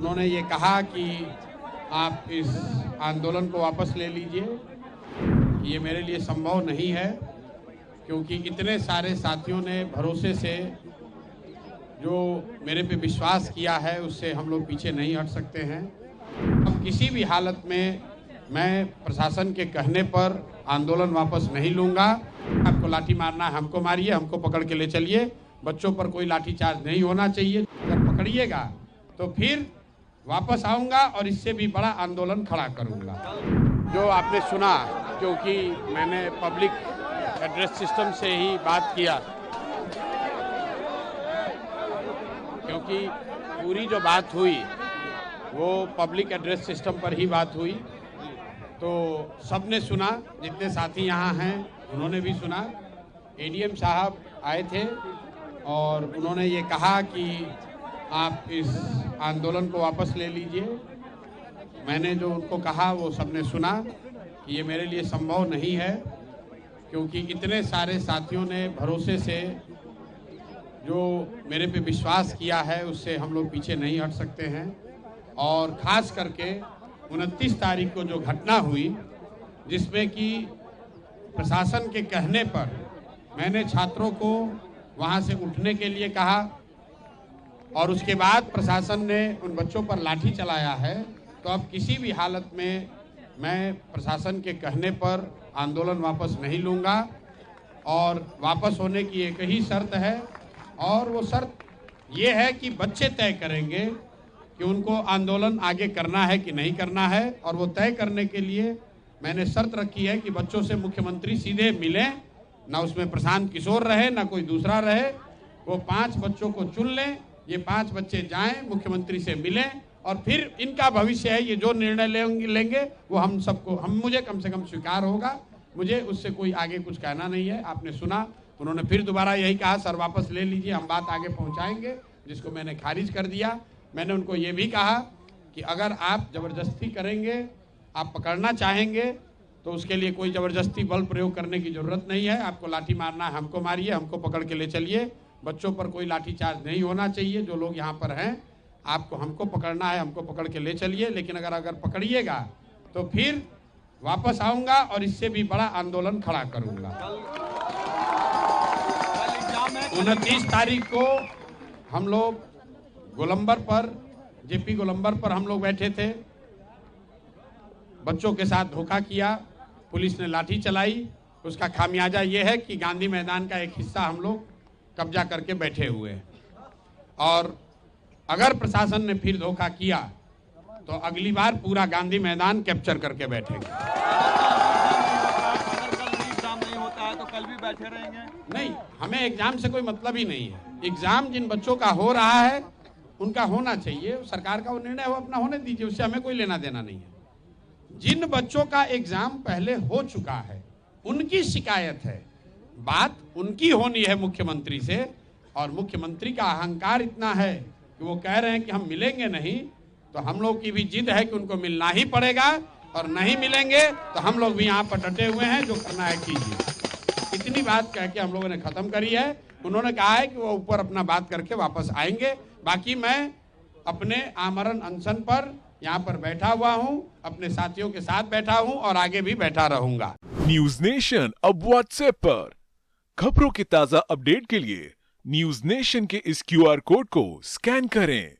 उन्होंने ये कहा कि आप इस आंदोलन को वापस ले लीजिए। ये मेरे लिए संभव नहीं है, क्योंकि इतने सारे साथियों ने भरोसे से जो मेरे पे विश्वास किया है, उससे हम लोग पीछे नहीं हट सकते हैं। अब किसी भी हालत में मैं प्रशासन के कहने पर आंदोलन वापस नहीं लूँगा। आपको लाठी मारना है, हमको मारिए, हमको पकड़ के ले चलिए। बच्चों पर कोई लाठीचार्ज नहीं होना चाहिए। अगर पकड़िएगा तो फिर वापस आऊँगा और इससे भी बड़ा आंदोलन खड़ा करूँगा। जो आपने सुना, क्योंकि मैंने पब्लिक एड्रेस सिस्टम से ही बात किया, क्योंकि पूरी जो बात हुई वो पब्लिक एड्रेस सिस्टम पर ही बात हुई, तो सबने सुना। जितने साथी यहाँ हैं उन्होंने भी सुना। एडीएम साहब आए थे और उन्होंने ये कहा कि आप इस आंदोलन को वापस ले लीजिए। मैंने जो उनको कहा वो सबने सुना कि ये मेरे लिए संभव नहीं है, क्योंकि इतने सारे साथियों ने भरोसे से जो मेरे पे विश्वास किया है, उससे हम लोग पीछे नहीं हट सकते हैं। और ख़ास करके 29 तारीख को जो घटना हुई, जिसमें कि प्रशासन के कहने पर मैंने छात्रों को वहाँ से उठने के लिए कहा और उसके बाद प्रशासन ने उन बच्चों पर लाठी चलाया है, तो अब किसी भी हालत में मैं प्रशासन के कहने पर आंदोलन वापस नहीं लूँगा। और वापस होने की एक ही शर्त है, और वो शर्त ये है कि बच्चे तय करेंगे कि उनको आंदोलन आगे करना है कि नहीं करना है। और वो तय करने के लिए मैंने शर्त रखी है कि बच्चों से मुख्यमंत्री सीधे मिलें, ना उसमें प्रशांत किशोर रहे ना कोई दूसरा रहे। वो 5 बच्चों को चुन लें, ये 5 बच्चे जाएं, मुख्यमंत्री से मिलें, और फिर इनका भविष्य है, ये जो निर्णय लेंगे वो मुझे कम से कम स्वीकार होगा। मुझे उससे कोई आगे कुछ कहना नहीं है। आपने सुना, उन्होंने फिर दोबारा यही कहा, सर वापस ले लीजिए, हम बात आगे पहुंचाएंगे, जिसको मैंने खारिज कर दिया। मैंने उनको ये भी कहा कि अगर आप ज़बरदस्ती करेंगे, आप पकड़ना चाहेंगे, तो उसके लिए कोई ज़बरदस्ती बल प्रयोग करने की ज़रूरत नहीं है। आपको लाठी मारना है, हमको मारिए, हमको पकड़ के ले चलिए। बच्चों पर कोई लाठीचार्ज नहीं होना चाहिए। जो लोग यहाँ पर हैं, आपको हमको पकड़ना है, हमको पकड़ के ले चलिए। लेकिन अगर पकड़िएगा तो फिर वापस आऊँगा और इससे भी बड़ा आंदोलन खड़ा करूँगा। 29 तारीख को हम लोग गोलंबर पर, जेपी गोलंबर पर हम लोग बैठे थे। बच्चों के साथ धोखा किया, पुलिस ने लाठी चलाई। उसका खामियाजा ये है कि गांधी मैदान का एक हिस्सा हम लोग कब्जा करके बैठे हुए हैं। और अगर प्रशासन ने फिर धोखा किया तो अगली बार पूरा गांधी मैदान कैप्चर करके बैठेंगे। अगर कल भी एग्जाम नहीं होता है तो कल भी बैठे रहेंगे? नहीं, हमें एग्जाम से कोई मतलब ही नहीं है। एग्जाम जिन बच्चों का हो रहा है उनका होना चाहिए। सरकार का वो निर्णय हो, अपना होने दीजिए, उससे हमें कोई लेना देना नहीं है। जिन बच्चों का एग्जाम पहले हो चुका है उनकी शिकायत है, बात उनकी होनी है मुख्यमंत्री से। और मुख्यमंत्री का अहंकार इतना है कि वो कह रहे हैं कि हम मिलेंगे नहीं, तो हम लोग की भी जिद है कि उनको मिलना ही पड़ेगा। और नहीं मिलेंगे तो हम लोग भी यहाँ पर डटे हुए हैं, जो करना है कीजिए। इतनी बात कह के हम लोगों ने खत्म करी है। उन्होंने कहा है कि वो ऊपर अपना बात करके वापस आएंगे। बाकी मैं अपने आमरण अनशन पर यहाँ पर बैठा हुआ हूँ, अपने साथियों के साथ बैठा हूँ और आगे भी बैठा रहूंगा। न्यूज नेशन अब व्हाट्सएप पर खबरों की ताजा अपडेट के लिए न्यूज नेशन के इस QR कोड को स्कैन करें।